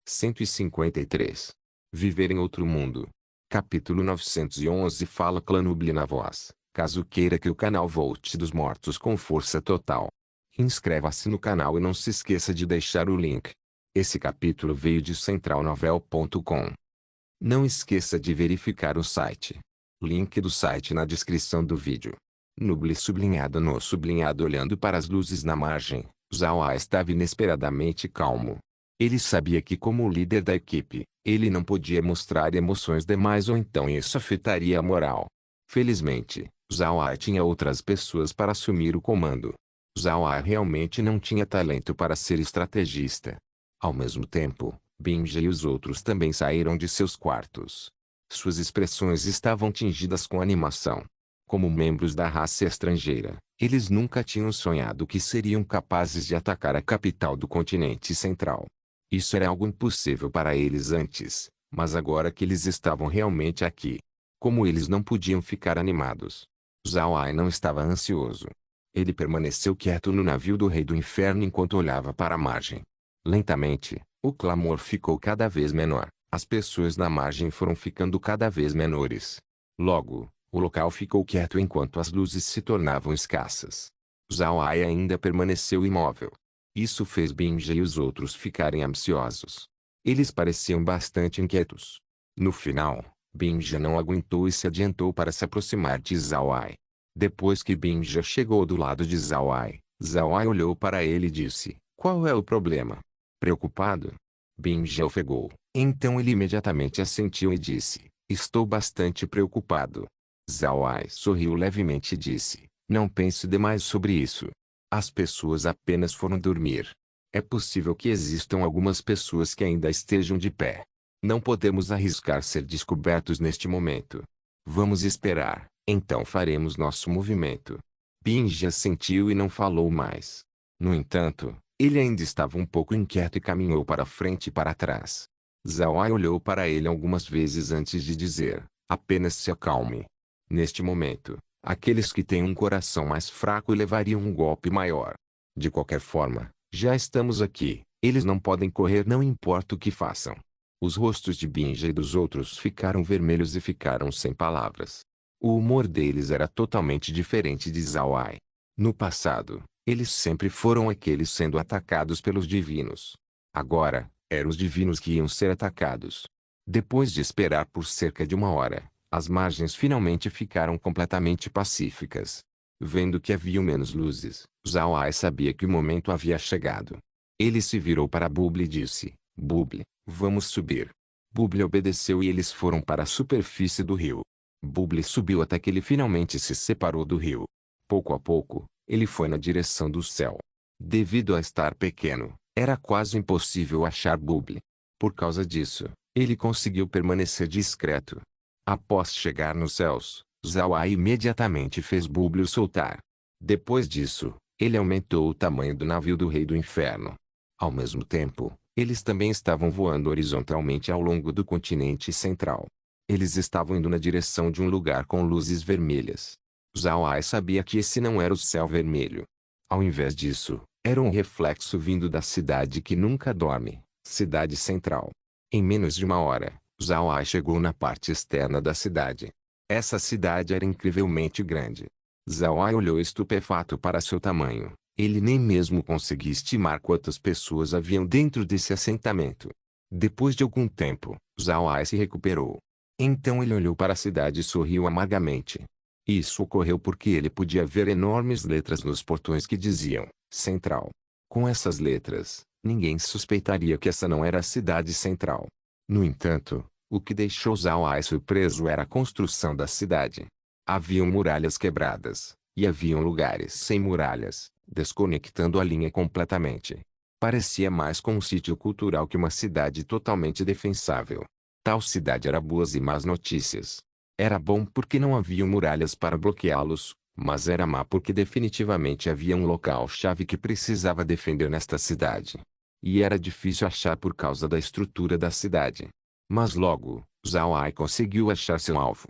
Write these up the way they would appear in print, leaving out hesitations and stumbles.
153. Viver em outro mundo. Capítulo 911. Fala Clã Nubli na voz, caso queira que o canal volte dos mortos com força total. Inscreva-se no canal e não se esqueça de deixar o link. Esse capítulo veio de centralnovel.com. Não esqueça de verificar o site. Link do site na descrição do vídeo. Nubli sublinhado no sublinhado olhando para as luzes na margem, Zawa estava inesperadamente calmo. Ele sabia que como líder da equipe, ele não podia mostrar emoções demais ou então isso afetaria a moral. Felizmente, Zawa tinha outras pessoas para assumir o comando. Zawa realmente não tinha talento para ser estrategista. Ao mesmo tempo, Binja e os outros também saíram de seus quartos. Suas expressões estavam tingidas com animação. Como membros da raça estrangeira, eles nunca tinham sonhado que seriam capazes de atacar a capital do continente central. Isso era algo impossível para eles antes, mas agora que eles estavam realmente aqui, como eles não podiam ficar animados. Zhao não estava ansioso. Ele permaneceu quieto no navio do Rei do Inferno enquanto olhava para a margem. Lentamente, o clamor ficou cada vez menor, as pessoas na margem foram ficando cada vez menores. Logo, o local ficou quieto enquanto as luzes se tornavam escassas. Zhao ainda permaneceu imóvel. Isso fez Binja e os outros ficarem ansiosos. Eles pareciam bastante inquietos. No final, Binja não aguentou e se adiantou para se aproximar de Zhao. Depois que Binja chegou do lado de Zhao, Zhao olhou para ele e disse: "Qual é o problema?" Preocupado? Binja ofegou. Então ele imediatamente assentiu e disse: "Estou bastante preocupado." Zhao sorriu levemente e disse: "Não pense demais sobre isso. As pessoas apenas foram dormir. É possível que existam algumas pessoas que ainda estejam de pé. Não podemos arriscar ser descobertos neste momento. Vamos esperar, então faremos nosso movimento." Binja assentiu e não falou mais. No entanto, ele ainda estava um pouco inquieto e caminhou para frente e para trás. Zhao olhou para ele algumas vezes antes de dizer: "Apenas se acalme." Neste momento, aqueles que têm um coração mais fraco levariam um golpe maior. De qualquer forma, já estamos aqui, eles não podem correr não importa o que façam. Os rostos de Binja e dos outros ficaram vermelhos e ficaram sem palavras. O humor deles era totalmente diferente de Zhao. No passado, eles sempre foram aqueles sendo atacados pelos divinos. Agora, eram os divinos que iam ser atacados. Depois de esperar por cerca de uma hora, as margens finalmente ficaram completamente pacíficas. Vendo que havia menos luzes, Zhao sabia que o momento havia chegado. Ele se virou para Bubble e disse: "Bubble, vamos subir." Bubble obedeceu e eles foram para a superfície do rio. Bubble subiu até que ele finalmente se separou do rio. Pouco a pouco, ele foi na direção do céu. Devido a estar pequeno, era quase impossível achar Bubble. Por causa disso, ele conseguiu permanecer discreto. Após chegar nos céus, Zhao imediatamente fez Bubble o soltar. Depois disso, ele aumentou o tamanho do navio do Rei do Inferno. Ao mesmo tempo, eles também estavam voando horizontalmente ao longo do continente central. Eles estavam indo na direção de um lugar com luzes vermelhas. Zhao sabia que esse não era o céu vermelho. Ao invés disso, era um reflexo vindo da cidade que nunca dorme, cidade central. Em menos de uma hora, Zhao chegou na parte externa da cidade. Essa cidade era incrivelmente grande. Zhao olhou estupefato para seu tamanho. Ele nem mesmo conseguia estimar quantas pessoas haviam dentro desse assentamento. Depois de algum tempo, Zhao se recuperou. Então ele olhou para a cidade e sorriu amargamente. Isso ocorreu porque ele podia ver enormes letras nos portões que diziam Central. Com essas letras, ninguém suspeitaria que essa não era a cidade central. No entanto, o que deixou Zhao surpreso era a construção da cidade. Haviam muralhas quebradas, e haviam lugares sem muralhas, desconectando a linha completamente. Parecia mais com um sítio cultural que uma cidade totalmente defensável. Tal cidade era boas e más notícias. Era bom porque não haviam muralhas para bloqueá-los, mas era má porque definitivamente havia um local-chave que precisava defender nesta cidade. E era difícil achar por causa da estrutura da cidade. Mas logo, Zhao conseguiu achar seu alvo.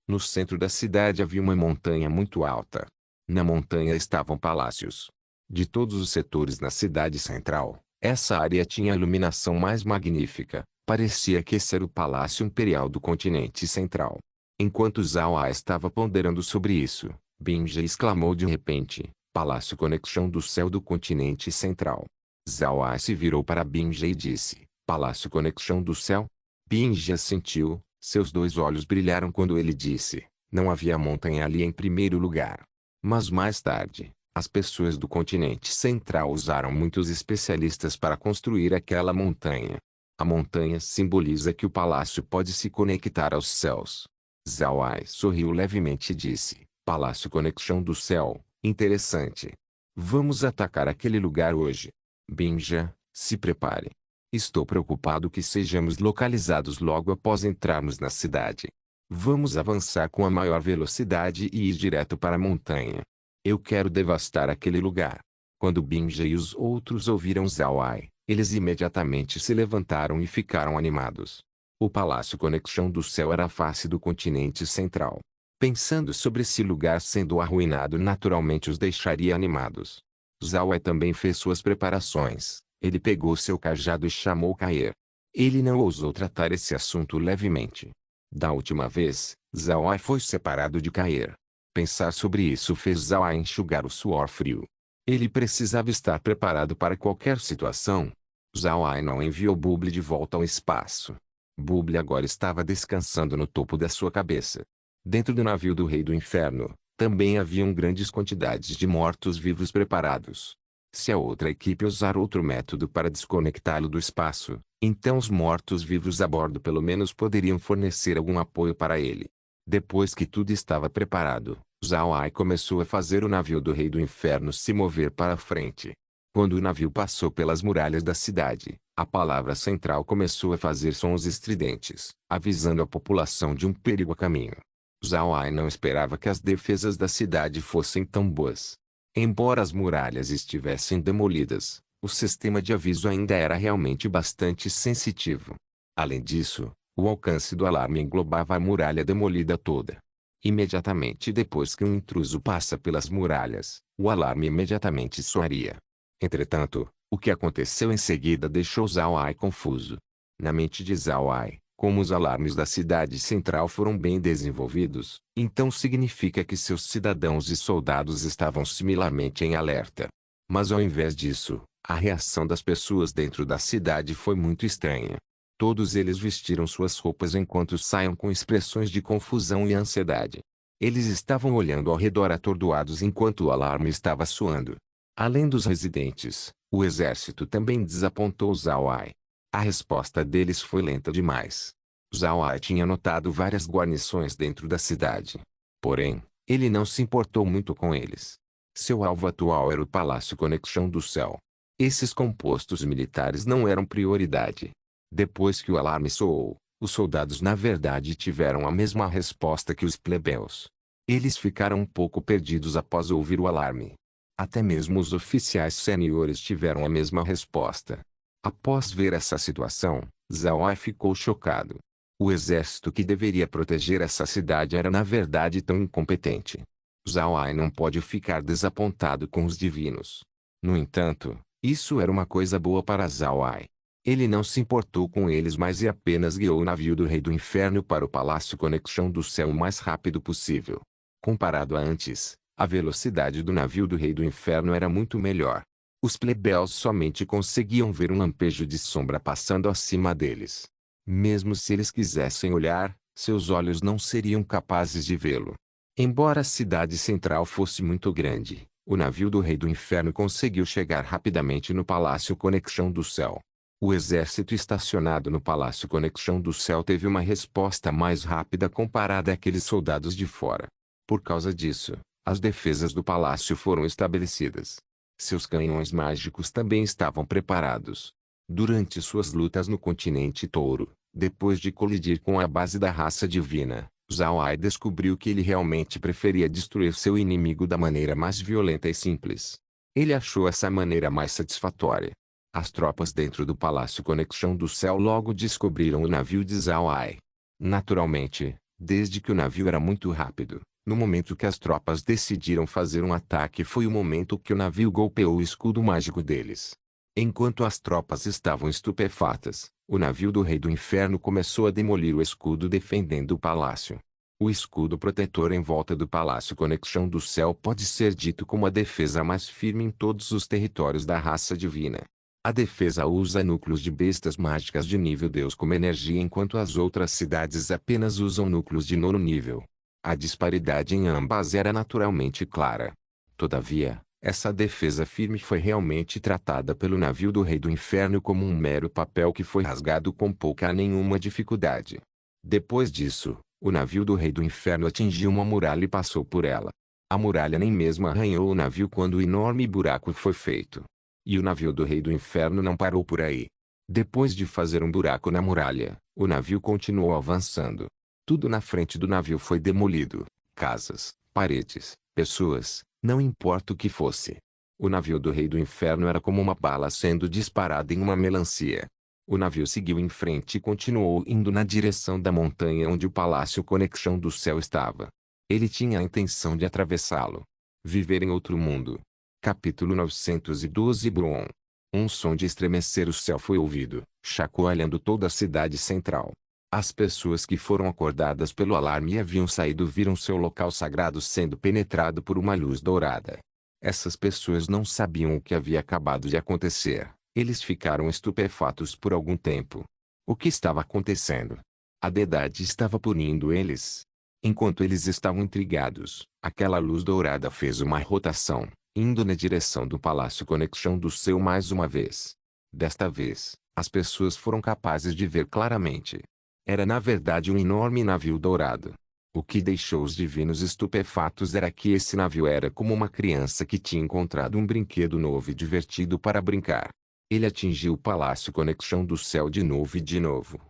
No centro da cidade havia uma montanha muito alta. Na montanha estavam palácios. De todos os setores na cidade central, Essa área tinha a iluminação mais magnífica, parecia que esse era o Palácio Imperial do continente central. Enquanto Zhao Ai estava ponderando sobre isso, Binja exclamou de repente, Palácio Conexão do Céu do continente central. Zhao Ai se virou para Binja e disse, Palácio Conexão do Céu? Binja assentiu, seus dois olhos brilharam quando ele disse, não havia montanha ali em primeiro lugar. Mas mais tarde, as pessoas do continente central usaram muitos especialistas para construir aquela montanha. A montanha simboliza que o palácio pode se conectar aos céus. Zhao Ai sorriu levemente e disse, Palácio Conexão do Céu, interessante. Vamos atacar aquele lugar hoje. Binja, se prepare. Estou preocupado que sejamos localizados logo após entrarmos na cidade. Vamos avançar com a maior velocidade e ir direto para a montanha. Eu quero devastar aquele lugar. Quando Binja e os outros ouviram Zhao Ai, eles imediatamente se levantaram e ficaram animados. O Palácio Conexão do Céu era a face do continente central. Pensando sobre esse lugar sendo arruinado naturalmente os deixaria animados. Zhao Ai também fez suas preparações. Ele pegou seu cajado e chamou Caer. Ele não ousou tratar esse assunto levemente. Da última vez, Zhao Ai foi separado de Caer. Pensar sobre isso fez Zhao Ai enxugar o suor frio. Ele precisava estar preparado para qualquer situação. Zhao Ai não enviou Buble de volta ao espaço. Buble agora estava descansando no topo da sua cabeça. Dentro do navio do Rei do Inferno, também haviam grandes quantidades de mortos-vivos preparados. Se a outra equipe usar outro método para desconectá-lo do espaço, então os mortos-vivos a bordo pelo menos poderiam fornecer algum apoio para ele. Depois que tudo estava preparado, Zhao Ai começou a fazer o navio do Rei do Inferno se mover para frente. Quando o navio passou pelas muralhas da cidade, a palavra central começou a fazer sons estridentes, avisando a população de um perigo a caminho. Zhao Ai não esperava que as defesas da cidade fossem tão boas. Embora as muralhas estivessem demolidas, o sistema de aviso ainda era realmente bastante sensitivo. Além disso, o alcance do alarme englobava a muralha demolida toda. Imediatamente depois que um intruso passa pelas muralhas, o alarme imediatamente soaria. Entretanto, o que aconteceu em seguida deixou Zhao Ai confuso. Na mente de Zhao Ai, como os alarmes da cidade central foram bem desenvolvidos, então significa que seus cidadãos e soldados estavam similarmente em alerta. Mas ao invés disso, a reação das pessoas dentro da cidade foi muito estranha. Todos eles vestiram suas roupas enquanto saíam com expressões de confusão e ansiedade. Eles estavam olhando ao redor atordoados enquanto o alarme estava soando. Além dos residentes, o exército também desapontou Zhao Ai. A resposta deles foi lenta demais. Zhao Ai tinha notado várias guarnições dentro da cidade. Porém, ele não se importou muito com eles. Seu alvo atual era o Palácio Conexão do Céu. Esses compostos militares não eram prioridade. Depois que o alarme soou, os soldados na verdade tiveram a mesma resposta que os plebeus. Eles ficaram um pouco perdidos após ouvir o alarme. Até mesmo os oficiais seniores tiveram a mesma resposta. Após ver essa situação, Zhao Ai ficou chocado. O exército que deveria proteger essa cidade era na verdade tão incompetente. Zhao Ai não pode ficar desapontado com os divinos. No entanto, isso era uma coisa boa para Zhao Ai. Ele não se importou com eles mais e apenas guiou o navio do Rei do Inferno para o Palácio Conexão do Céu o mais rápido possível. Comparado a antes, a velocidade do navio do Rei do Inferno era muito melhor. Os plebeus somente conseguiam ver um lampejo de sombra passando acima deles. Mesmo se eles quisessem olhar, seus olhos não seriam capazes de vê-lo. Embora a cidade central fosse muito grande, o navio do Rei do Inferno conseguiu chegar rapidamente no Palácio Conexão do Céu. O exército estacionado no Palácio Conexão do Céu teve uma resposta mais rápida comparada àqueles soldados de fora. Por causa disso, as defesas do palácio foram estabelecidas. Seus canhões mágicos também estavam preparados. Durante suas lutas no continente Touro, depois de colidir com a base da raça divina, Zhao Ai descobriu que ele realmente preferia destruir seu inimigo da maneira mais violenta e simples. Ele achou essa maneira mais satisfatória. As tropas dentro do Palácio Conexão do Céu logo descobriram o navio de Zhao Ai. Naturalmente, desde que o navio era muito rápido, no momento que as tropas decidiram fazer um ataque foi o momento que o navio golpeou o escudo mágico deles. Enquanto as tropas estavam estupefatas, o navio do Rei do Inferno começou a demolir o escudo defendendo o palácio. O escudo protetor em volta do Palácio Conexão do Céu pode ser dito como a defesa mais firme em todos os territórios da raça divina. A defesa usa núcleos de bestas mágicas de nível Deus como energia enquanto as outras cidades apenas usam núcleos de nono nível. A disparidade em ambas era naturalmente clara. Todavia, essa defesa firme foi realmente tratada pelo navio do Rei do Inferno como um mero papel que foi rasgado com pouca a nenhuma dificuldade. Depois disso, o navio do Rei do Inferno atingiu uma muralha e passou por ela. A muralha nem mesmo arranhou o navio quando o enorme buraco foi feito. E o navio do Rei do Inferno não parou por aí. Depois de fazer um buraco na muralha, o navio continuou avançando. Tudo na frente do navio foi demolido: casas, paredes, pessoas, não importa o que fosse. O navio do Rei do Inferno era como uma bala sendo disparada em uma melancia. O navio seguiu em frente e continuou indo na direção da montanha onde o Palácio Conexão do Céu estava. Ele tinha a intenção de atravessá-lo. Viver em outro mundo. Capítulo 912 Bron. Um som de estremecer o céu foi ouvido, chacoalhando toda a cidade central. As pessoas que foram acordadas pelo alarme e haviam saído viram seu local sagrado sendo penetrado por uma luz dourada. Essas pessoas não sabiam o que havia acabado de acontecer. Eles ficaram estupefatos por algum tempo. O que estava acontecendo? A deidade estava punindo eles. Enquanto eles estavam intrigados, aquela luz dourada fez uma rotação, indo na direção do Palácio Conexão do Céu mais uma vez. Desta vez, as pessoas foram capazes de ver claramente. Era na verdade um enorme navio dourado. O que deixou os divinos estupefatos era que esse navio era como uma criança que tinha encontrado um brinquedo novo e divertido para brincar. Ele atingiu o Palácio Conexão do Céu de novo e de novo.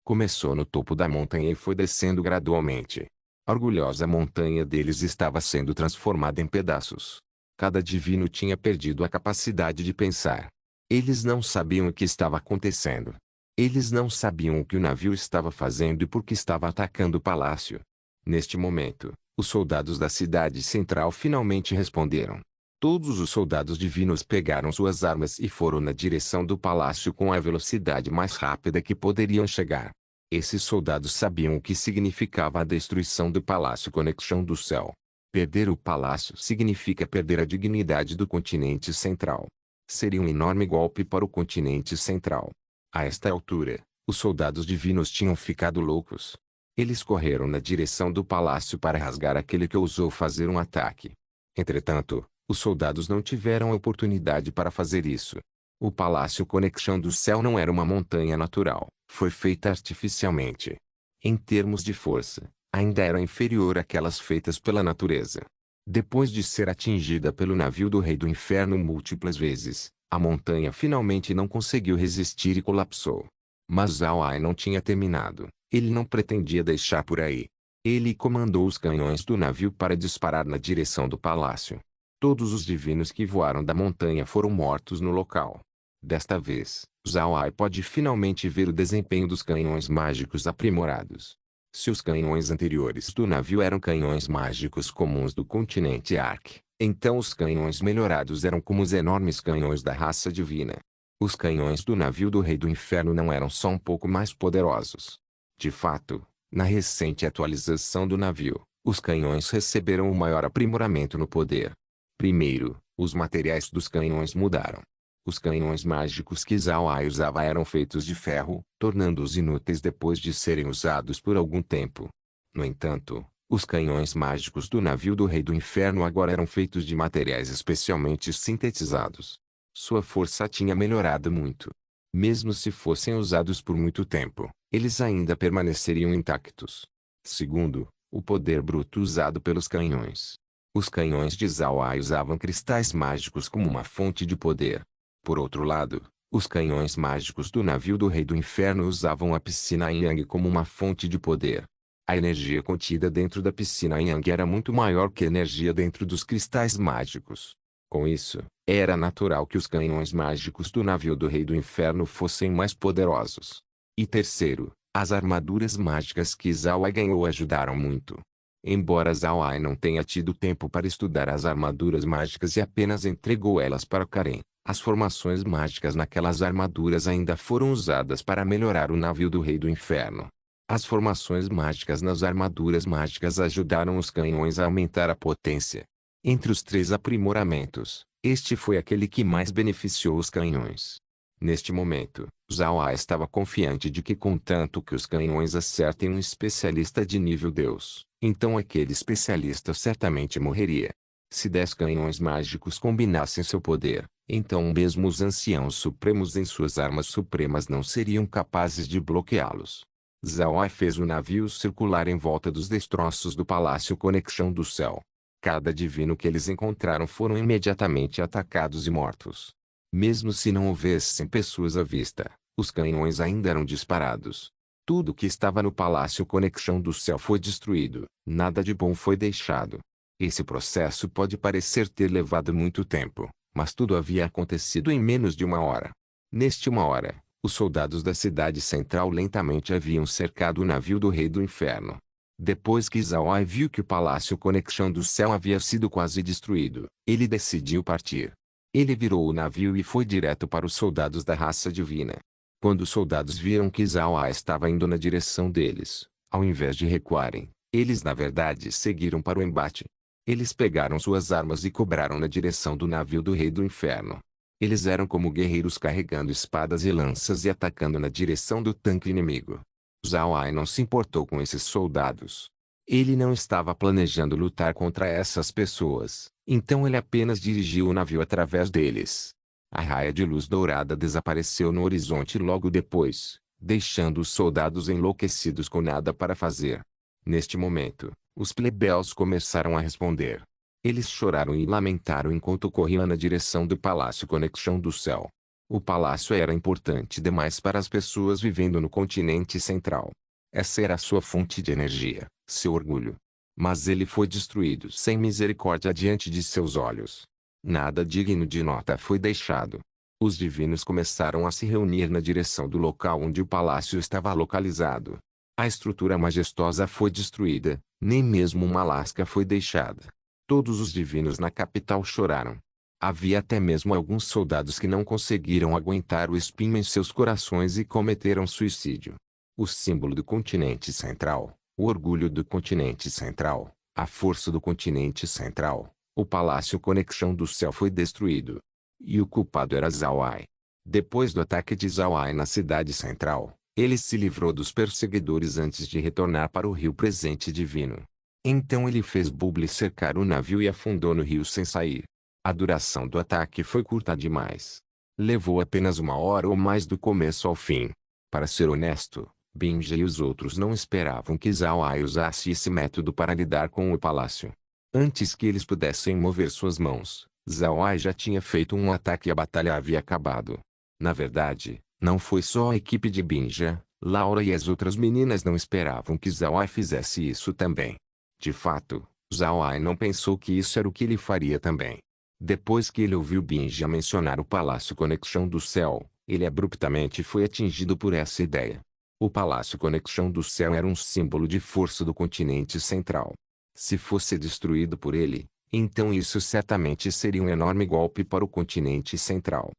Começou no topo da montanha e foi descendo gradualmente. A orgulhosa montanha deles estava sendo transformada em pedaços. Cada divino tinha perdido a capacidade de pensar. Eles não sabiam o que estava acontecendo. Eles não sabiam o que o navio estava fazendo e por que estava atacando o palácio. Neste momento, os soldados da cidade central finalmente responderam. Todos os soldados divinos pegaram suas armas e foram na direção do palácio com a velocidade mais rápida que poderiam chegar. Esses soldados sabiam o que significava a destruição do Palácio Conexão do Céu. Perder o palácio significa perder a dignidade do continente central. Seria um enorme golpe para o continente central. A esta altura, os soldados divinos tinham ficado loucos. Eles correram na direção do palácio para rasgar aquele que ousou fazer um ataque. Entretanto, os soldados não tiveram a oportunidade para fazer isso. O Palácio Conexão do Céu não era uma montanha natural, foi feita artificialmente. Em termos de força, ainda era inferior àquelas feitas pela natureza. Depois de ser atingida pelo navio do Rei do Inferno múltiplas vezes, a montanha finalmente não conseguiu resistir e colapsou. Mas Zhao Ai não tinha terminado. Ele não pretendia deixar por aí. Ele comandou os canhões do navio para disparar na direção do palácio. Todos os divinos que voaram da montanha foram mortos no local. Desta vez, Zhao Ai pode finalmente ver o desempenho dos canhões mágicos aprimorados. Se os canhões anteriores do navio eram canhões mágicos comuns do continente Ark, então os canhões melhorados eram como os enormes canhões da raça divina. Os canhões do navio do Rei do Inferno não eram só um pouco mais poderosos. De fato, na recente atualização do navio, os canhões receberam o maior aprimoramento no poder. Primeiro, os materiais dos canhões mudaram. Os canhões mágicos que Zhao Ai usava eram feitos de ferro, tornando-os inúteis depois de serem usados por algum tempo. No entanto, os canhões mágicos do navio do Rei do Inferno agora eram feitos de materiais especialmente sintetizados. Sua força tinha melhorado muito. Mesmo se fossem usados por muito tempo, eles ainda permaneceriam intactos. Segundo, o poder bruto usado pelos canhões. Os canhões de Zhao Ai usavam cristais mágicos como uma fonte de poder. Por outro lado, os canhões mágicos do navio do Rei do Inferno usavam a piscina Yang como uma fonte de poder. A energia contida dentro da piscina Yang era muito maior que a energia dentro dos cristais mágicos. Com isso, era natural que os canhões mágicos do navio do Rei do Inferno fossem mais poderosos. E terceiro, as armaduras mágicas que Zhao Ai ganhou ajudaram muito. Embora Zhao Ai não tenha tido tempo para estudar as armaduras mágicas e apenas entregou elas para Karen, As formações mágicas naquelas armaduras ainda foram usadas para melhorar o navio do Rei do Inferno. As formações mágicas nas armaduras mágicas ajudaram os canhões a aumentar a potência. Entre os 3 aprimoramentos, este foi aquele que mais beneficiou os canhões. Neste momento, Zhao Ai estava confiante de que contanto que os canhões acertem um especialista de nível Deus, então aquele especialista certamente morreria. Se 10 canhões mágicos combinassem seu poder, então mesmo os anciãos supremos em suas armas supremas não seriam capazes de bloqueá-los. Zhao Ai fez o navio circular em volta dos destroços do Palácio Conexão do Céu. Cada divino que eles encontraram foram imediatamente atacados e mortos. Mesmo se não houvessem pessoas à vista, os canhões ainda eram disparados. Tudo que estava no Palácio Conexão do Céu foi destruído, nada de bom foi deixado. Esse processo pode parecer ter levado muito tempo, mas tudo havia acontecido em menos de 1 hora. Neste 1 hora, os soldados da cidade central lentamente haviam cercado o navio do Rei do Inferno. Depois que Zhao Ai viu que o Palácio Conexão do Céu havia sido quase destruído, ele decidiu partir. Ele virou o navio e foi direto para os soldados da raça divina. Quando os soldados viram que Zhao Ai estava indo na direção deles, ao invés de recuarem, eles na verdade seguiram para o embate. Eles pegaram suas armas e cobraram na direção do navio do Rei do Inferno. Eles eram como guerreiros carregando espadas e lanças e atacando na direção do tanque inimigo. Zhao Ai não se importou com esses soldados. Ele não estava planejando lutar contra essas pessoas, então ele apenas dirigiu o navio através deles. A raia de luz dourada desapareceu no horizonte logo depois, deixando os soldados enlouquecidos com nada para fazer. Neste momento, os plebeus começaram a responder. Eles choraram e lamentaram enquanto corriam na direção do Palácio Conexão do Céu. O palácio era importante demais para as pessoas vivendo no continente central. Essa era a sua fonte de energia, seu orgulho. Mas ele foi destruído sem misericórdia diante de seus olhos. Nada digno de nota foi deixado. Os divinos começaram a se reunir na direção do local onde o palácio estava localizado. A estrutura majestosa foi destruída, nem mesmo uma lasca foi deixada. Todos os divinos na capital choraram. Havia até mesmo alguns soldados que não conseguiram aguentar o espinho em seus corações e cometeram suicídio. O símbolo do continente central, o orgulho do continente central, a força do continente central, o Palácio Conexão do Céu foi destruído. E o culpado era Zhao Ai. Depois do ataque de Zhao Ai na cidade central, ele se livrou dos perseguidores antes de retornar para o rio presente divino. Então ele fez Bubble cercar o navio e afundou no rio sem sair. A duração do ataque foi curta demais. Levou apenas 1 hora ou mais do começo ao fim. Para ser honesto, Binja e os outros não esperavam que Zhao Ai usasse esse método para lidar com o palácio. Antes que eles pudessem mover suas mãos, Zhao Ai já tinha feito um ataque e a batalha havia acabado. Na verdade, não foi só a equipe de Binja, Laura e as outras meninas não esperavam que Zhao Ai fizesse isso também. De fato, Zhao Ai não pensou que isso era o que ele faria também. Depois que ele ouviu Binja mencionar o Palácio Conexão do Céu, ele abruptamente foi atingido por essa ideia. O Palácio Conexão do Céu era um símbolo de força do continente central. Se fosse destruído por ele, então isso certamente seria um enorme golpe para o continente central.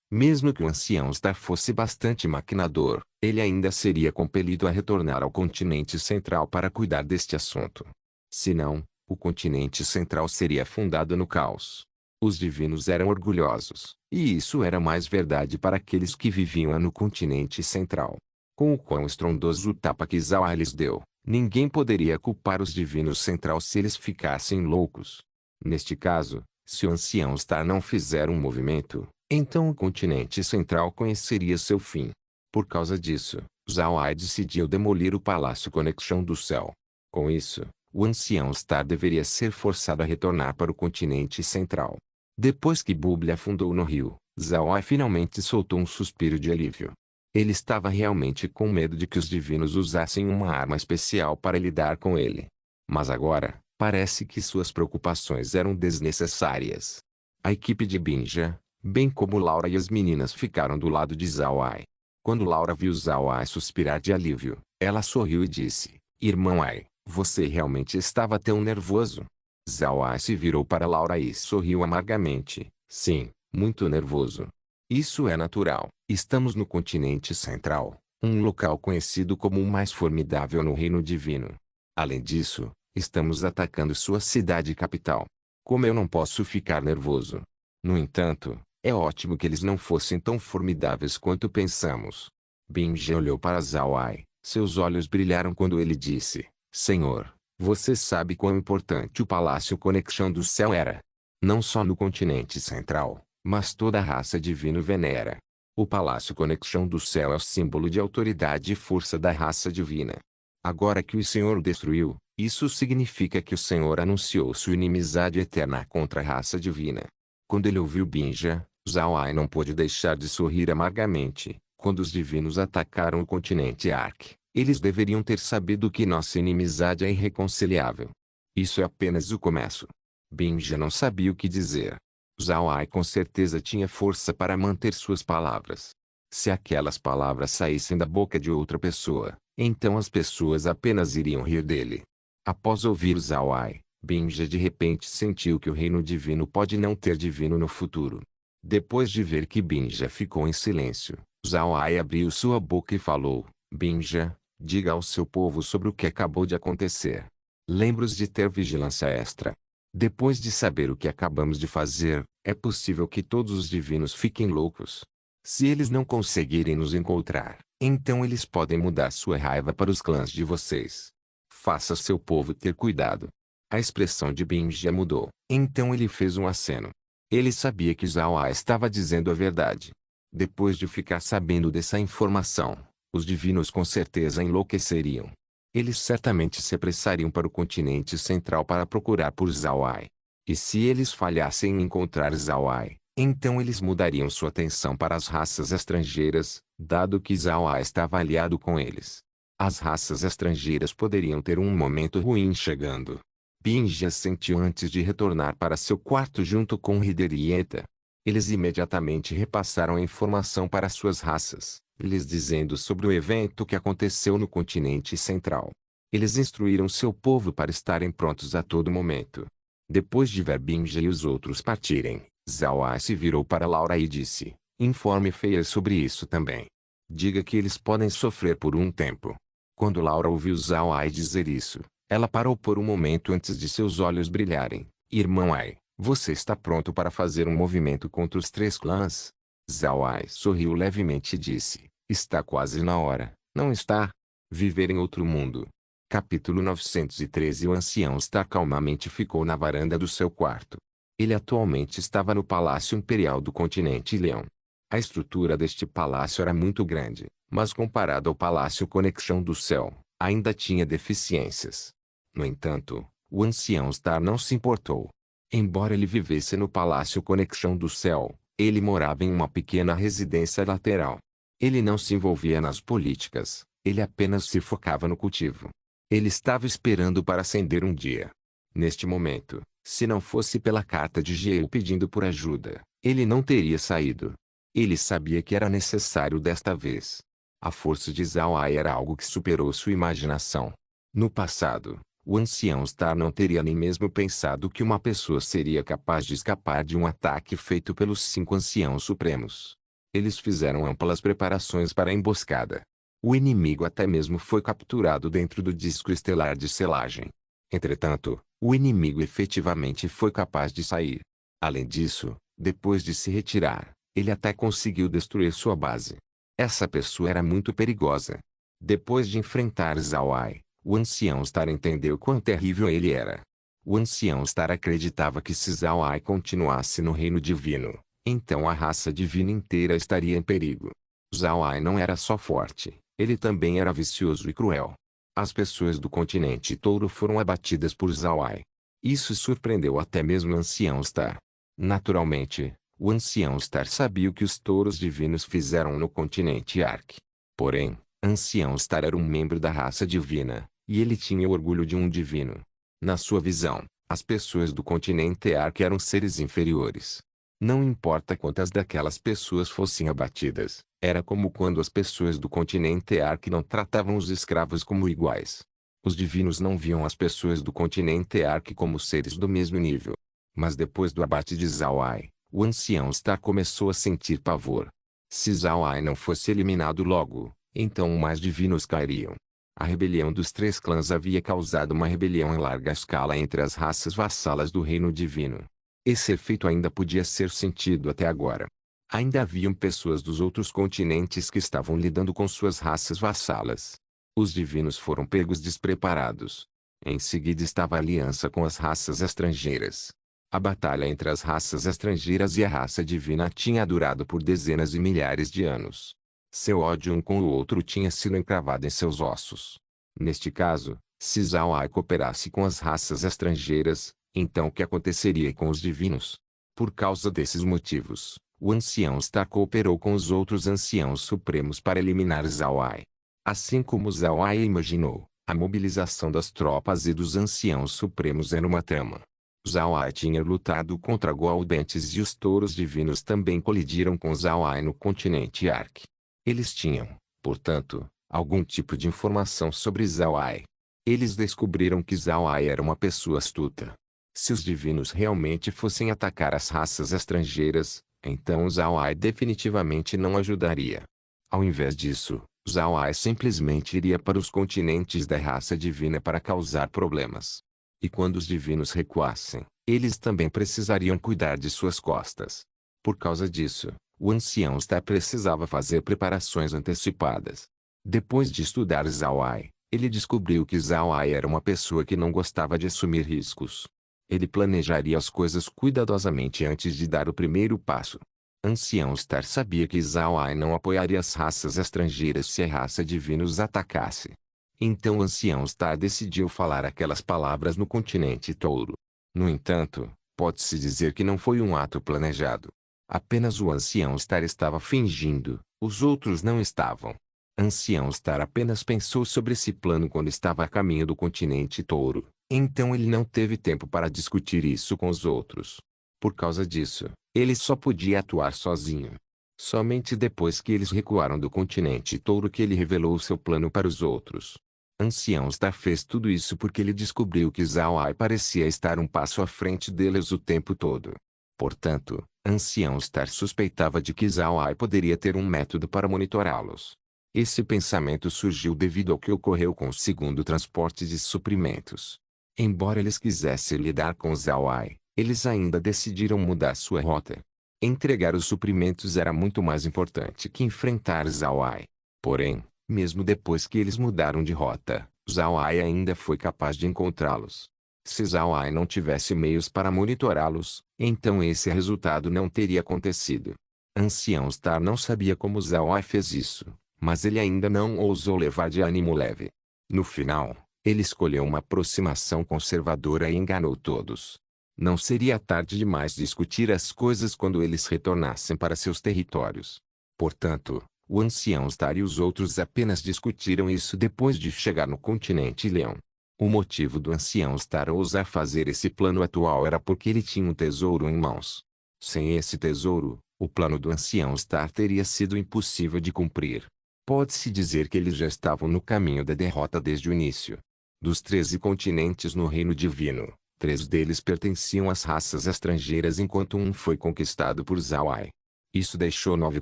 Mesmo que o ancião Star fosse bastante maquinador, ele ainda seria compelido a retornar ao continente central para cuidar deste assunto. Senão, o continente central seria afundado no caos. Os divinos eram orgulhosos, e isso era mais verdade para aqueles que viviam no continente central. Com o quão estrondoso tapa que Zhao Ai lhes deu, ninguém poderia culpar os divinos central se eles ficassem loucos. Neste caso, se o ancião Star não fizer um movimento, então o continente central conheceria seu fim. Por causa disso, Zhao Ai decidiu demolir o Palácio Conexão do Céu. Com isso, o ancião Star deveria ser forçado a retornar para o continente central. Depois que Bubble afundou no rio, Zhao Ai finalmente soltou um suspiro de alívio. Ele estava realmente com medo de que os divinos usassem uma arma especial para lidar com ele. Mas agora, parece que suas preocupações eram desnecessárias. A equipe de Binja, bem como Laura e as meninas ficaram do lado de Zhao Ai. Quando Laura viu Zhao Ai suspirar de alívio, ela sorriu e disse: "Irmão Ai, você realmente estava tão nervoso?" Zhao Ai se virou para Laura e sorriu amargamente. "Sim, muito nervoso. Isso é natural. Estamos no continente central, um local conhecido como o mais formidável no reino divino. Além disso, estamos atacando sua cidade capital. Como eu não posso ficar nervoso? No entanto, é ótimo que eles não fossem tão formidáveis quanto pensamos. Binge olhou para Zhao Ai. Seus olhos brilharam quando ele disse: Senhor, você sabe quão importante o Palácio Conexão do Céu era. Não só no continente central, mas toda a raça divina o venera. O Palácio Conexão do Céu é o símbolo de autoridade e força da raça divina. Agora que o Senhor o destruiu, isso significa que o Senhor anunciou sua inimizade eterna contra a raça divina. Quando ele ouviu Binja, Zhao Ai não pôde deixar de sorrir amargamente. Quando os divinos atacaram o continente Ark, eles deveriam ter sabido que nossa inimizade é irreconciliável. Isso é apenas o começo. Binja não sabia o que dizer. Zhao Ai com certeza tinha força para manter suas palavras. Se aquelas palavras saíssem da boca de outra pessoa, então as pessoas apenas iriam rir dele. Após ouvir Zhao Ai, Binja de repente sentiu que o reino divino pode não ter divino no futuro. Depois de ver que Binja ficou em silêncio, Zhao Ai abriu sua boca e falou: Binja, diga ao seu povo sobre o que acabou de acontecer. Lembre-os de ter vigilância extra. Depois de saber o que acabamos de fazer, é possível que todos os divinos fiquem loucos. Se eles não conseguirem nos encontrar, então eles podem mudar sua raiva para os clãs de vocês. Faça seu povo ter cuidado. A expressão de Binja mudou. Então ele fez um aceno. Ele sabia que Zhao Ai estava dizendo a verdade. Depois de ficar sabendo dessa informação, os divinos com certeza enlouqueceriam. Eles certamente se apressariam para o continente central para procurar por Zhao Ai. E se eles falhassem em encontrar Zhao Ai, então eles mudariam sua atenção para as raças estrangeiras, dado que Zhao Ai estava aliado com eles. As raças estrangeiras poderiam ter um momento ruim chegando. Binja sentiu antes de retornar para seu quarto junto com Hider e Eta. Eles imediatamente repassaram a informação para suas raças, lhes dizendo sobre o evento que aconteceu no continente central. Eles instruíram seu povo para estarem prontos a todo momento. Depois de ver Binja e os outros partirem, Zhao Ai se virou para Laura e disse: Informe Feier sobre isso também. Diga que eles podem sofrer por um tempo. Quando Laura ouviu Zhao Ai dizer isso, ela parou por um momento antes de seus olhos brilharem. Irmão Ai, você está pronto para fazer um movimento contra os 3 clãs? Zhao Ai sorriu levemente e disse: Está quase na hora, não está? Viver em outro mundo. Capítulo 913. O ancião Star calmamente ficou na varanda do seu quarto. Ele atualmente estava no Palácio Imperial do Continente Leão. A estrutura deste palácio era muito grande, mas comparado ao Palácio Conexão do Céu, ainda tinha deficiências. No entanto, o ancião Star não se importou. Embora ele vivesse no Palácio Conexão do Céu, ele morava em uma pequena residência lateral. Ele não se envolvia nas políticas, ele apenas se focava no cultivo. Ele estava esperando para ascender um dia. Neste momento, se não fosse pela carta de Geo pedindo por ajuda, ele não teria saído. Ele sabia que era necessário desta vez. A força de Zhao Ai era algo que superou sua imaginação. No passado, o ancião Star não teria nem mesmo pensado que uma pessoa seria capaz de escapar de um ataque feito pelos 5 anciãos supremos. Eles fizeram amplas preparações para a emboscada. O inimigo até mesmo foi capturado dentro do disco estelar de selagem. Entretanto, o inimigo efetivamente foi capaz de sair. Além disso, depois de se retirar, ele até conseguiu destruir sua base. Essa pessoa era muito perigosa. Depois de enfrentar Zhao Ai, o ancião Star entendeu quão terrível ele era. O ancião Star acreditava que se Zhao Ai continuasse no reino divino, então a raça divina inteira estaria em perigo. Zhao Ai não era só forte, ele também era vicioso e cruel. As pessoas do continente Touro foram abatidas por Zhao Ai. Isso surpreendeu até mesmo o ancião Star. Naturalmente, o ancião Star sabia o que os touros divinos fizeram no continente Ark. Porém, ancião Star era um membro da raça divina, e ele tinha o orgulho de um divino. Na sua visão, as pessoas do continente Ark eram seres inferiores. Não importa quantas daquelas pessoas fossem abatidas, era como quando as pessoas do continente Ark não tratavam os escravos como iguais. Os divinos não viam as pessoas do continente Ark como seres do mesmo nível. Mas depois do abate de Zhao Ai, O ancião Star começou a sentir pavor. Se Zhao Ai não fosse eliminado logo, então mais divinos cairiam. A rebelião dos três clãs havia causado uma rebelião em larga escala entre as raças vassalas do reino divino. Esse efeito ainda podia ser sentido até agora. Ainda haviam pessoas dos outros continentes que estavam lidando com suas raças vassalas. Os divinos foram pegos despreparados. Em seguida estava a aliança com as raças estrangeiras. A batalha entre as raças estrangeiras e a raça divina tinha durado por dezenas e milhares de anos. Seu ódio um com o outro tinha sido encravado em seus ossos. Neste caso, se Zhao Ai cooperasse com as raças estrangeiras, então o que aconteceria com os divinos? Por causa desses motivos, o ancião Star cooperou com os outros anciãos supremos para eliminar Zhao Ai. Assim como Zhao Ai imaginou, a mobilização das tropas e dos anciãos supremos era uma trama. Zhao Ai tinha lutado contra Gualdentes e os touros divinos também colidiram com Zhao Ai no continente Ark. Eles tinham, portanto, algum tipo de informação sobre Zhao Ai. Eles descobriram que Zhao Ai era uma pessoa astuta. Se os divinos realmente fossem atacar as raças estrangeiras, então Zhao Ai definitivamente não ajudaria. Ao invés disso, Zhao Ai simplesmente iria para os continentes da raça divina para causar problemas. E quando os divinos recuassem, eles também precisariam cuidar de suas costas. Por causa disso, o ancião Star precisava fazer preparações antecipadas. Depois de estudar Zhao Ai, ele descobriu que Zhao Ai era uma pessoa que não gostava de assumir riscos. Ele planejaria as coisas cuidadosamente antes de dar o primeiro passo. Ancião Star sabia que Zhao Ai não apoiaria as raças estrangeiras se a raça divina os atacasse. Então o ancião Star decidiu falar aquelas palavras no continente Touro. No entanto, pode-se dizer que não foi um ato planejado. Apenas o ancião Star estava fingindo, os outros não estavam. Ancião Star apenas pensou sobre esse plano quando estava a caminho do continente Touro, então ele não teve tempo para discutir isso com os outros. Por causa disso, ele só podia atuar sozinho. Somente depois que eles recuaram do continente Touro que ele revelou seu plano para os outros. Ancião Star fez tudo isso porque ele descobriu que Zhao Ai parecia estar um passo à frente deles o tempo todo. Portanto, Ancião Star suspeitava de que Zhao Ai poderia ter um método para monitorá-los. Esse pensamento surgiu devido ao que ocorreu com o segundo transporte de suprimentos. Embora eles quisessem lidar com Zhao Ai, eles ainda decidiram mudar sua rota. Entregar os suprimentos era muito mais importante que enfrentar Zhao Ai. Porém, mesmo depois que eles mudaram de rota, Zhao Ai ainda foi capaz de encontrá-los. Se Zhao Ai não tivesse meios para monitorá-los, então esse resultado não teria acontecido. Ancião Star não sabia como Zhao Ai fez isso, mas ele ainda não ousou levar de ânimo leve. No final, ele escolheu uma aproximação conservadora e enganou todos. Não seria tarde demais discutir as coisas quando eles retornassem para seus territórios. Portanto, o ancião Star e os outros apenas discutiram isso depois de chegar no continente Leão. O motivo do ancião Star ousar fazer esse plano atual era porque ele tinha um tesouro em mãos. Sem esse tesouro, o plano do ancião Star teria sido impossível de cumprir. Pode-se dizer que eles já estavam no caminho da derrota desde o início. Dos 13 continentes no reino divino, 3 deles pertenciam às raças estrangeiras enquanto um foi conquistado por Zhao Ai. Isso deixou 9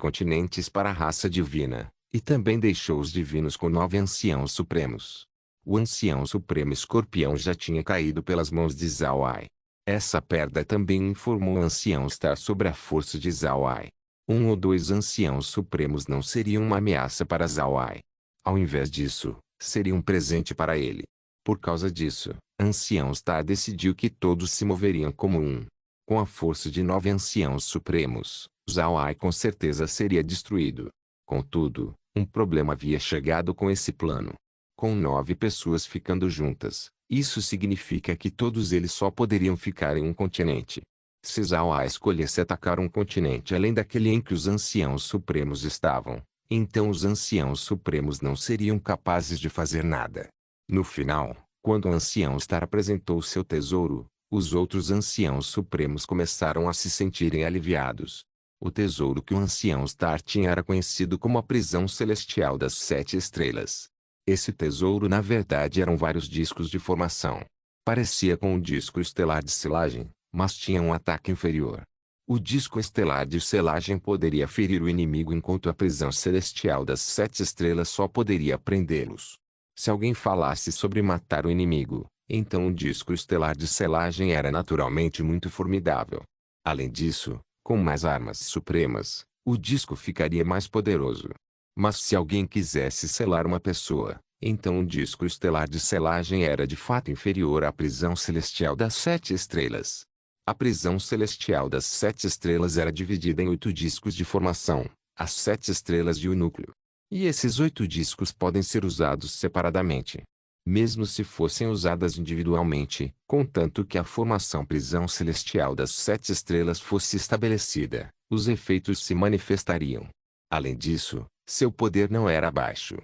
continentes para a raça divina, e também deixou os divinos com 9 anciãos supremos. O ancião supremo escorpião já tinha caído pelas mãos de Zhao Ai. Essa perda também informou o ancião Star sobre a força de Zhao Ai. 1 ou 2 anciãos supremos não seriam uma ameaça para Zhao Ai. Ao invés disso, seria um presente para ele. Por causa disso, ancião Star decidiu que todos se moveriam como um. Com a força de 9 anciãos supremos, Zhao Ai com certeza seria destruído. Contudo, um problema havia chegado com esse plano. Com 9 pessoas ficando juntas, isso significa que todos eles só poderiam ficar em um continente. Se Zhao Ai escolhesse atacar um continente além daquele em que os anciãos supremos estavam, então os anciãos supremos não seriam capazes de fazer nada. No final, quando o ancião Star apresentou seu tesouro, os outros anciãos supremos começaram a se sentirem aliviados. O tesouro que o ancião Star tinha era conhecido como a prisão celestial das 7 estrelas. Esse tesouro na verdade eram vários discos de formação. Parecia com um disco estelar de silagem, mas tinha um ataque inferior. O disco estelar de selagem poderia ferir o inimigo enquanto a prisão celestial das 7 estrelas só poderia prendê-los. Se alguém falasse sobre matar o inimigo, então o disco estelar de selagem era naturalmente muito formidável. Além disso, com mais armas supremas, o disco ficaria mais poderoso. Mas se alguém quisesse selar uma pessoa, então o disco estelar de selagem era de fato inferior à prisão celestial das 7 estrelas. A prisão celestial das 7 estrelas era dividida em 8 discos de formação, as 7 estrelas e o núcleo. E esses 8 discos podem ser usados separadamente. Mesmo se fossem usadas individualmente, contanto que a formação prisão celestial das 7 estrelas fosse estabelecida, os efeitos se manifestariam. Além disso, seu poder não era baixo.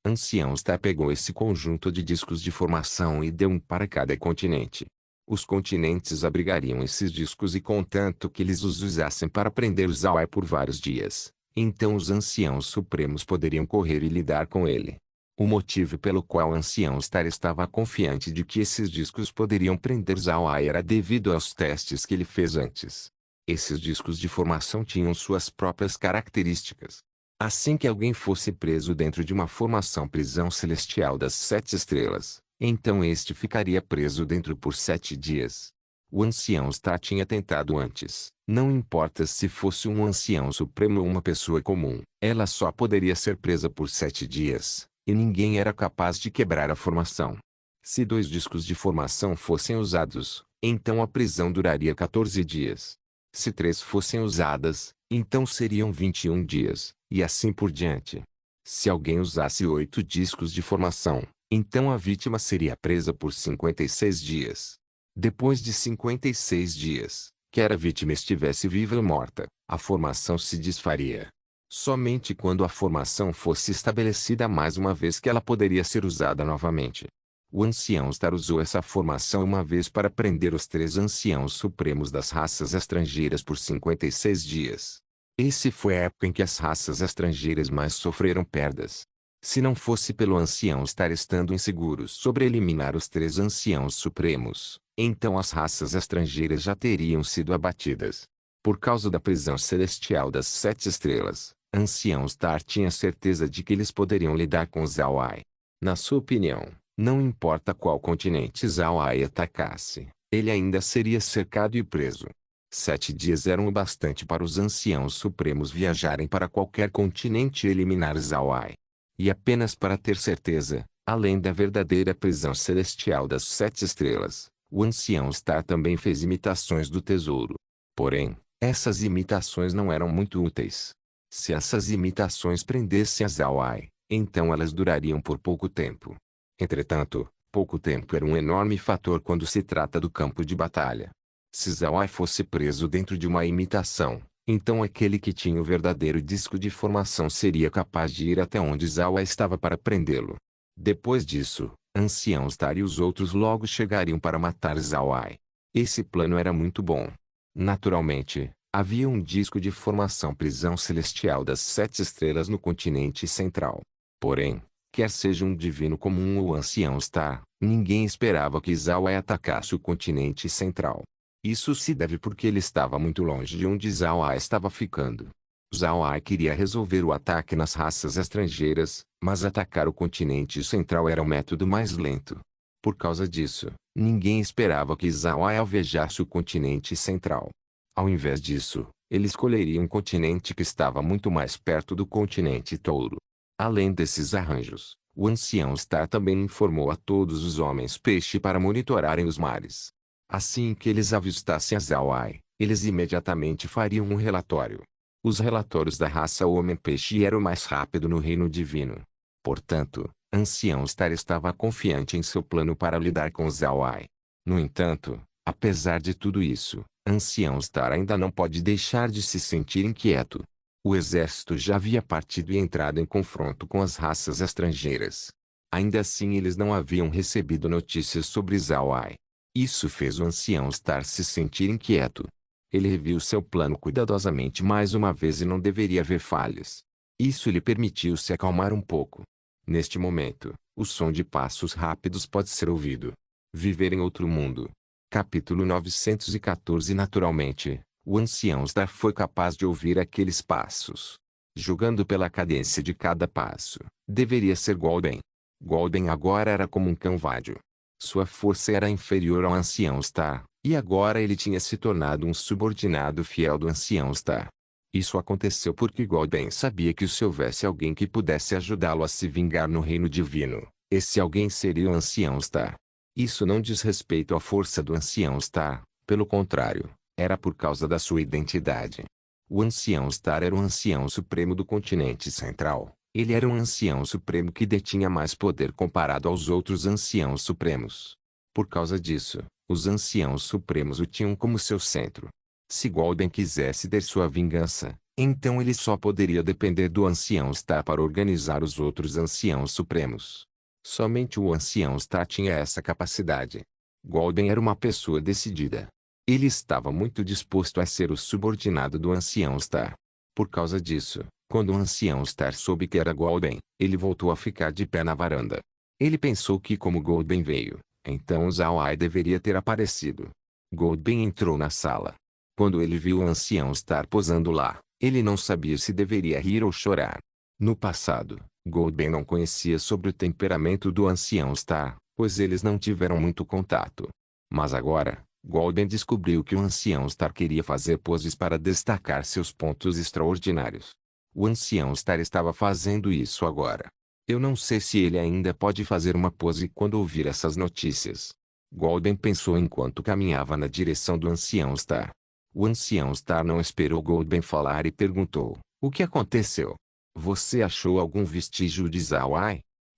Ancião Star pegou esse conjunto de discos de formação e deu um para cada continente. Os continentes abrigariam esses discos e contanto que eles os usassem para prender os Zawai por vários dias, então os Anciãos Supremos poderiam correr e lidar com ele. O motivo pelo qual o Ancião Star estava confiante de que esses discos poderiam prender Zawai era devido aos testes que ele fez antes. Esses discos de formação tinham suas próprias características. Assim que alguém fosse preso dentro de uma formação prisão celestial das 7 estrelas, então este ficaria preso dentro por 7 dias. O Ancião Star tinha tentado antes. Não importa se fosse um Ancião Supremo ou uma pessoa comum, ela só poderia ser presa por 7 dias, e ninguém era capaz de quebrar a formação. Se 2 discos de formação fossem usados, então a prisão duraria 14 dias. Se 3 fossem usadas, então seriam 21 dias, e assim por diante. Se alguém usasse 8 discos de formação, então a vítima seria presa por 56 dias. Depois de 56 dias, quer a vítima estivesse viva ou morta, a formação se desfaria. Somente quando a formação fosse estabelecida mais uma vez que ela poderia ser usada novamente. O Ancião Star usou essa formação uma vez para prender os 3 Anciãos Supremos das raças estrangeiras por 56 dias. Esse foi a época em que as raças estrangeiras mais sofreram perdas. Se não fosse pelo Ancião Star estando inseguros sobre eliminar os 3 Anciãos Supremos, então as raças estrangeiras já teriam sido abatidas. Por causa da prisão celestial das 7 estrelas, Ancião Star tinha certeza de que eles poderiam lidar com os Zawai. Na sua opinião, não importa qual continente Zawai atacasse, ele ainda seria cercado e preso. 7 dias eram o bastante para os Anciãos Supremos viajarem para qualquer continente e eliminar Zawai. E apenas para ter certeza, além da verdadeira prisão celestial das 7 estrelas, o Ancião Star também fez imitações do tesouro. Porém, essas imitações não eram muito úteis. Se essas imitações prendessem as Zawai, então elas durariam por pouco tempo. Entretanto, pouco tempo era um enorme fator quando se trata do campo de batalha. Se Zawai fosse preso dentro de uma imitação, então aquele que tinha o verdadeiro disco de formação seria capaz de ir até onde Zawai estava para prendê-lo. Depois disso, Ancião Star e os outros logo chegariam para matar Zawai. Esse plano era muito bom. Naturalmente, havia um disco de formação prisão celestial das 7 estrelas no continente central. Porém, quer seja um divino comum ou Ancião Star, ninguém esperava que Zawai atacasse o continente central. Isso se deve porque ele estava muito longe de onde Zawai estava ficando. Zawai queria resolver o ataque nas raças estrangeiras, mas atacar o continente central era o método mais lento. Por causa disso, ninguém esperava que Zawai alvejasse o continente central. Ao invés disso, ele escolheria um continente que estava muito mais perto do continente Touro. Além desses arranjos, o Ancião Star também informou a todos os homens-peixe para monitorarem os mares. Assim que eles avistassem a Zawai, eles imediatamente fariam um relatório. Os relatórios da raça Homem-Peixe eram mais rápido no reino divino. Portanto, Ancião Star estava confiante em seu plano para lidar com os Zawai. No entanto, apesar de tudo isso, Ancião Star ainda não pode deixar de se sentir inquieto. O exército já havia partido e entrado em confronto com as raças estrangeiras. Ainda assim eles não haviam recebido notícias sobre Zawai. Isso fez o Ancião Star se sentir inquieto. Ele reviu seu plano cuidadosamente mais uma vez e não deveria haver falhas. Isso lhe permitiu se acalmar um pouco. Neste momento, o som de passos rápidos pode ser ouvido. Viver em outro mundo. Capítulo 914. Naturalmente, O ancião Star foi capaz de ouvir aqueles passos. Julgando pela cadência de cada passo, deveria ser Golden. Golden agora era como um cão vadio. Sua força era inferior ao ancião Star, e agora ele tinha se tornado um subordinado fiel do ancião Star. Isso aconteceu porque Golden sabia que se houvesse alguém que pudesse ajudá-lo a se vingar no reino divino, esse alguém seria o ancião Star. Isso não diz respeito à força do ancião Star, pelo contrário, era por causa da sua identidade. O ancião Star era o ancião supremo do continente central. Ele era um ancião supremo que detinha mais poder comparado aos outros anciãos supremos. Por causa disso, os anciãos supremos o tinham como seu centro. Se Golden quisesse ter sua vingança, então ele só poderia depender do ancião Star para organizar os outros anciãos supremos. Somente o ancião Star tinha essa capacidade. Golden era uma pessoa decidida. Ele estava muito disposto a ser o subordinado do ancião Star. Por causa disso, quando o ancião Star soube que era Golden, ele voltou a ficar de pé na varanda. Ele pensou que como Golden veio, então Zhao deveria ter aparecido. Golden entrou na sala. Quando ele viu o ancião Star posando lá, ele não sabia se deveria rir ou chorar. No passado, Golden não conhecia sobre o temperamento do ancião Star, pois eles não tiveram muito contato. Mas agora, Golden descobriu que o ancião Star queria fazer poses para destacar seus pontos extraordinários. O ancião Star estava fazendo isso agora. Eu não sei se ele ainda pode fazer uma pose quando ouvir essas notícias. Golden pensou enquanto caminhava na direção do ancião Star. O ancião Star não esperou Golden falar e perguntou: "O que aconteceu? Você achou algum vestígio de Zhao?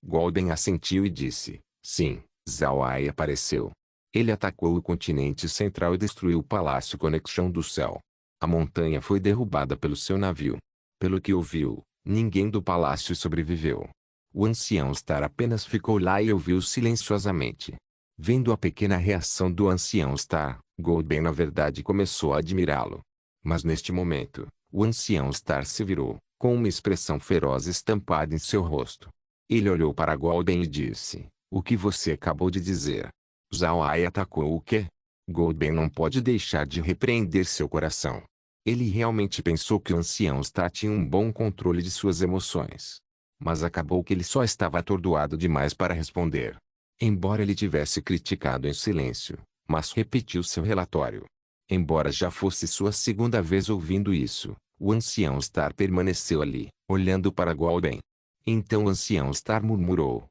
Golden assentiu e disse: "Sim, Zhao apareceu. Ele atacou o continente central e destruiu o Palácio Conexão do Céu. A montanha foi derrubada pelo seu navio. Pelo que ouviu, ninguém do palácio sobreviveu." O ancião Star apenas ficou lá e ouviu silenciosamente. Vendo a pequena reação do ancião Star, Golden na verdade começou a admirá-lo. Mas neste momento, o ancião Star se virou, com uma expressão feroz estampada em seu rosto. Ele olhou para Golden e disse: "O que você acabou de dizer? Zhao atacou o quê?" Golden não pode deixar de repreender seu coração. Ele realmente pensou que o ancião Star tinha um bom controle de suas emoções. Mas acabou que ele só estava atordoado demais para responder. Embora ele tivesse criticado em silêncio, mas repetiu seu relatório. Embora já fosse sua segunda vez ouvindo isso, o ancião Star permaneceu ali, olhando para Golden. Então o ancião Star murmurou: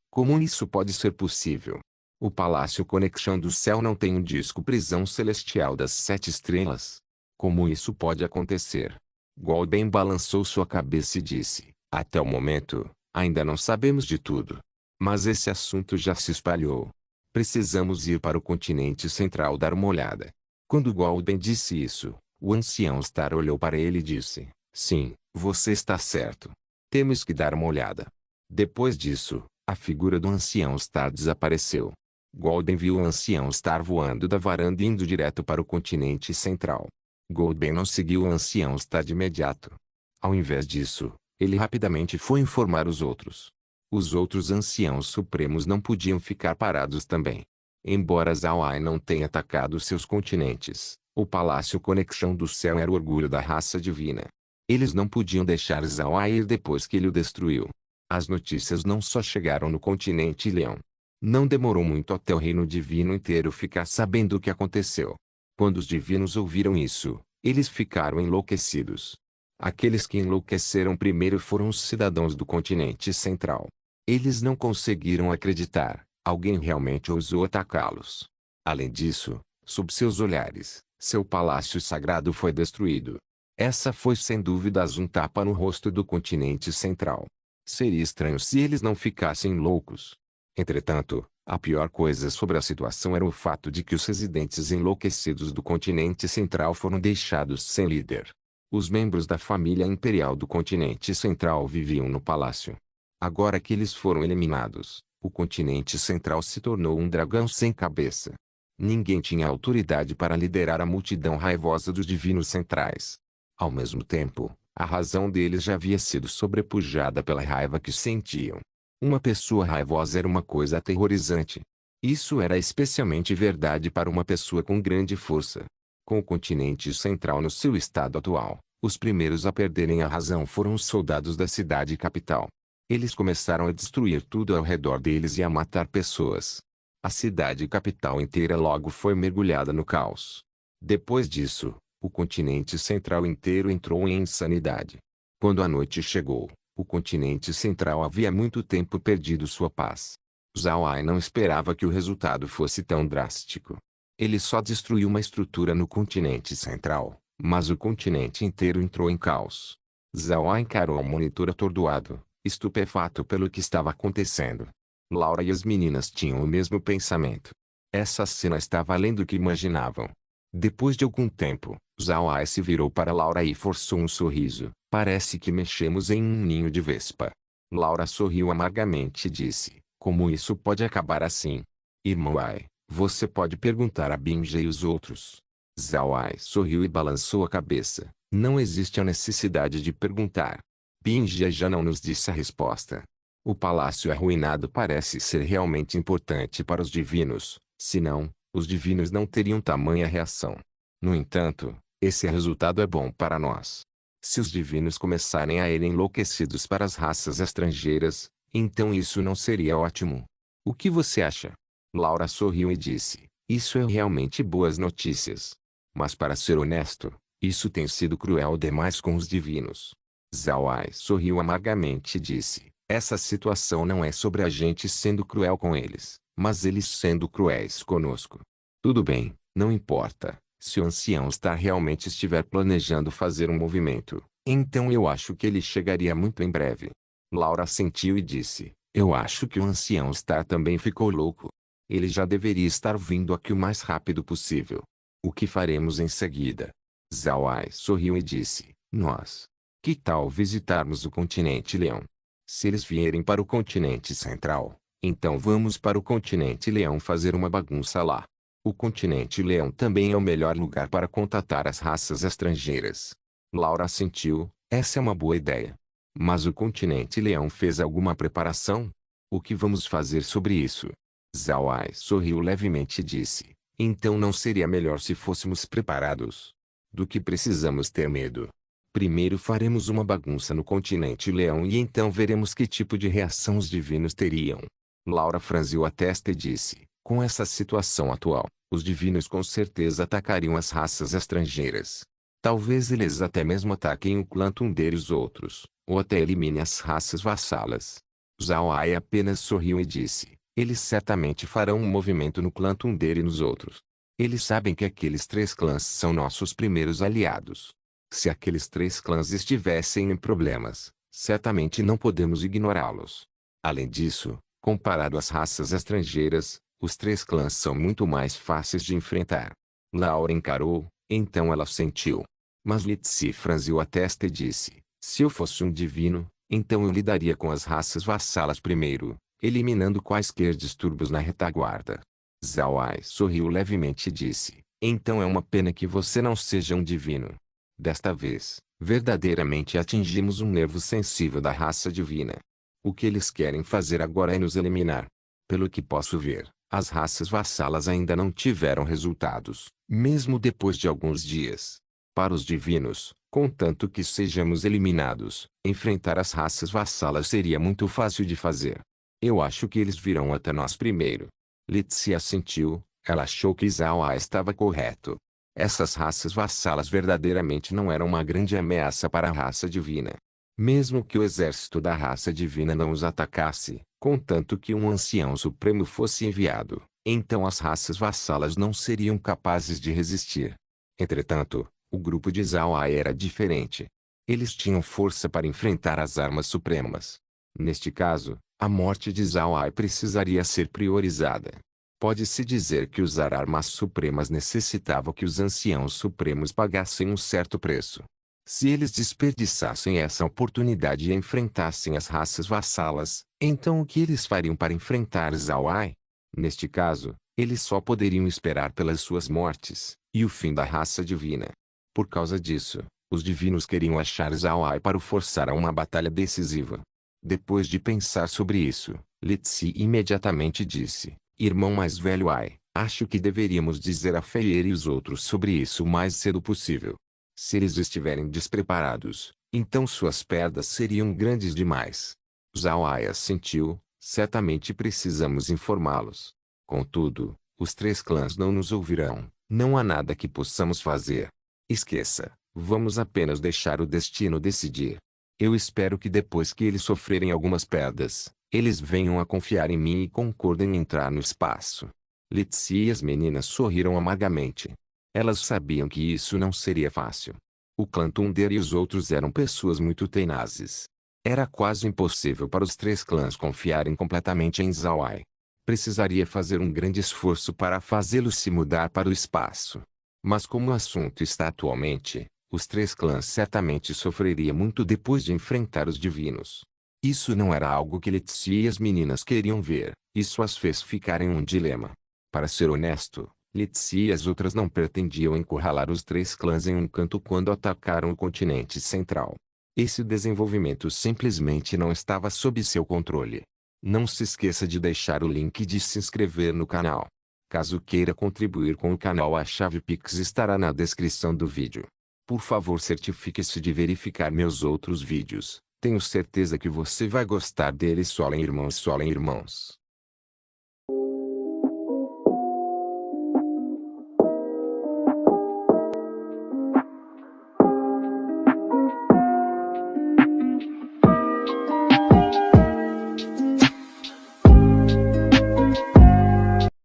como isso pode ser possível? O Palácio Conexão do Céu não tem um disco prisão celestial das 7 estrelas. Como isso pode acontecer? Golden balançou sua cabeça e disse: "Até o momento, ainda não sabemos de tudo. Mas esse assunto já se espalhou. Precisamos ir para o continente central dar uma olhada." Quando Golden disse isso, o ancião Star olhou para ele e disse: "Sim, você está certo. Temos que dar uma olhada." Depois disso, a figura do ancião Star desapareceu. Golden viu o ancião Star voando da varanda e indo direto para o continente central. Golden não seguiu o ancião Star de imediato. Ao invés disso, ele rapidamente foi informar os outros. Os outros anciãos supremos não podiam ficar parados também. Embora Zhao não tenha atacado seus continentes, o Palácio Conexão do Céu era o orgulho da raça divina. Eles não podiam deixar Zhao ir depois que ele o destruiu. As notícias não só chegaram no continente Leão. Não demorou muito até o reino divino inteiro ficar sabendo o que aconteceu. Quando os divinos ouviram isso, eles ficaram enlouquecidos. Aqueles que enlouqueceram primeiro foram os cidadãos do continente central. Eles não conseguiram acreditar, alguém realmente ousou atacá-los. Além disso, sob seus olhares, seu palácio sagrado foi destruído. Essa foi sem dúvidas um tapa no rosto do continente central. Seria estranho se eles não ficassem loucos. Entretanto, a pior coisa sobre a situação era o fato de que os residentes enlouquecidos do continente central foram deixados sem líder. Os membros da família imperial do continente central viviam no palácio. Agora que eles foram eliminados, o continente central se tornou um dragão sem cabeça. Ninguém tinha autoridade para liderar a multidão raivosa dos divinos centrais. Ao mesmo tempo, a razão deles já havia sido sobrepujada pela raiva que sentiam. Uma pessoa raivosa era uma coisa aterrorizante. Isso era especialmente verdade para uma pessoa com grande força. Com o continente central no seu estado atual, os primeiros a perderem a razão foram os soldados da cidade capital. Eles começaram a destruir tudo ao redor deles e a matar pessoas. A cidade capital inteira logo foi mergulhada no caos. Depois disso, o continente central inteiro entrou em insanidade. Quando a noite chegou, o continente central havia muito tempo perdido sua paz. Zhao Ai não esperava que o resultado fosse tão drástico. Ele só destruiu uma estrutura no continente central, mas o continente inteiro entrou em caos. Zhao Ai encarou o monitor atordoado, estupefato pelo que estava acontecendo. Laura e as meninas tinham o mesmo pensamento. Essa cena estava além do que imaginavam. Depois de algum tempo, Zhao Ai se virou para Laura e forçou um sorriso. Parece que mexemos em um ninho de vespa. Laura sorriu amargamente e disse, como isso pode acabar assim? Irmão Ai, você pode perguntar a Binge e os outros. Zhao Ai sorriu e balançou a cabeça. Não existe a necessidade de perguntar. Binge já não nos disse a resposta. O palácio arruinado parece ser realmente importante para os divinos, senão, os divinos não teriam tamanha reação. No entanto, esse resultado é bom para nós. Se os divinos começarem a ir enlouquecidos para as raças estrangeiras, então isso não seria ótimo. O que você acha? Laura sorriu e disse, isso é realmente boas notícias. Mas para ser honesto, isso tem sido cruel demais com os divinos. Zhao Ai sorriu amargamente e disse, essa situação não é sobre a gente sendo cruel com eles, mas eles sendo cruéis conosco. Tudo bem, não importa. Se o ancião Star realmente estiver planejando fazer um movimento, então eu acho que ele chegaria muito em breve. Laura assentiu e disse, eu acho que o ancião Star também ficou louco. Ele já deveria estar vindo aqui o mais rápido possível. O que faremos em seguida? Zhao Ai sorriu e disse, nós. Que tal visitarmos o continente Leão? Se eles vierem para o continente central, então vamos para o continente Leão fazer uma bagunça lá. O continente Leão também é o melhor lugar para contatar as raças estrangeiras. Laura assentiu, essa é uma boa ideia. Mas o continente Leão fez alguma preparação? O que vamos fazer sobre isso? Zhao Ai sorriu levemente e disse, então não seria melhor se fôssemos preparados? Do que precisamos ter medo? Primeiro faremos uma bagunça no continente Leão e então veremos que tipo de reação os divinos teriam. Laura franziu a testa e disse, com essa situação atual, os divinos com certeza atacariam as raças estrangeiras. Talvez eles até mesmo ataquem o clã Thunder e os outros, ou até eliminem as raças vassalas. Zhao Ai apenas sorriu e disse, eles certamente farão um movimento no clã Thunder e nos outros. Eles sabem que aqueles 3 clãs são nossos primeiros aliados. Se aqueles 3 clãs estivessem em problemas, certamente não podemos ignorá-los. Além disso, comparado às raças estrangeiras, os 3 clãs são muito mais fáceis de enfrentar. Laura encarou, então ela sentiu. Mas Litsi franziu a testa e disse, se eu fosse um divino, então eu lidaria com as raças vassalas primeiro, eliminando quaisquer distúrbios na retaguarda. Zhao Ai sorriu levemente e disse, então é uma pena que você não seja um divino. Desta vez, verdadeiramente atingimos um nervo sensível da raça divina. O que eles querem fazer agora é nos eliminar. Pelo que posso ver, as raças vassalas ainda não tiveram resultados, mesmo depois de alguns dias. Para os divinos, contanto que sejamos eliminados, enfrentar as raças vassalas seria muito fácil de fazer. Eu acho que eles virão até nós primeiro. Litsi assentiu, ela achou que Zhao Ai estava correto. Essas raças vassalas verdadeiramente não eram uma grande ameaça para a raça divina. Mesmo que o exército da raça divina não os atacasse, contanto que um ancião supremo fosse enviado, então as raças vassalas não seriam capazes de resistir. Entretanto, o grupo de Zhao Ai era diferente. Eles tinham força para enfrentar as armas supremas. Neste caso, a morte de Zhao Ai precisaria ser priorizada. Pode-se dizer que usar armas supremas necessitava que os anciãos supremos pagassem um certo preço. Se eles desperdiçassem essa oportunidade e enfrentassem as raças vassalas, então o que eles fariam para enfrentar Zhao Ai? Neste caso, eles só poderiam esperar pelas suas mortes, e o fim da raça divina. Por causa disso, os divinos queriam achar Zhao Ai para o forçar a uma batalha decisiva. Depois de pensar sobre isso, Litsi imediatamente disse, irmão mais velho Ai, Acho que deveríamos dizer a Feyer e os outros sobre isso o mais cedo possível. Se eles estiverem despreparados, então suas perdas seriam grandes demais. Zhao Ai assentiu, certamente precisamos informá-los. Contudo, os três clãs não nos ouvirão, não há nada que possamos fazer. Esqueça, vamos apenas deixar o destino decidir. Eu espero que depois que eles sofrerem algumas perdas, eles venham a confiar em mim e concordem em entrar no espaço. Lizzie e as meninas sorriram amargamente. Elas sabiam que isso não seria fácil. O clã Thunder e os outros eram pessoas muito tenazes. Era quase impossível para os três clãs confiarem completamente em Zhao Ai. Precisaria fazer um grande esforço para fazê-lo se mudar para o espaço. Mas como o assunto está atualmente, os três clãs certamente sofreriam muito depois de enfrentar os divinos. Isso não era algo que Lizzie e as meninas queriam ver, isso as fez ficar em um dilema. Para ser honesto, Lizzie e as outras não pretendiam encurralar os três clãs em um canto quando atacaram o continente central. Esse desenvolvimento simplesmente não estava sob seu controle. Não se esqueça de deixar o link de se inscrever no canal. Caso queira contribuir com o canal, a chave Pix estará na descrição do vídeo. Por favor, certifique-se de verificar meus outros vídeos. Tenho certeza que você vai gostar deles. Solen irmãos, Solen irmãos.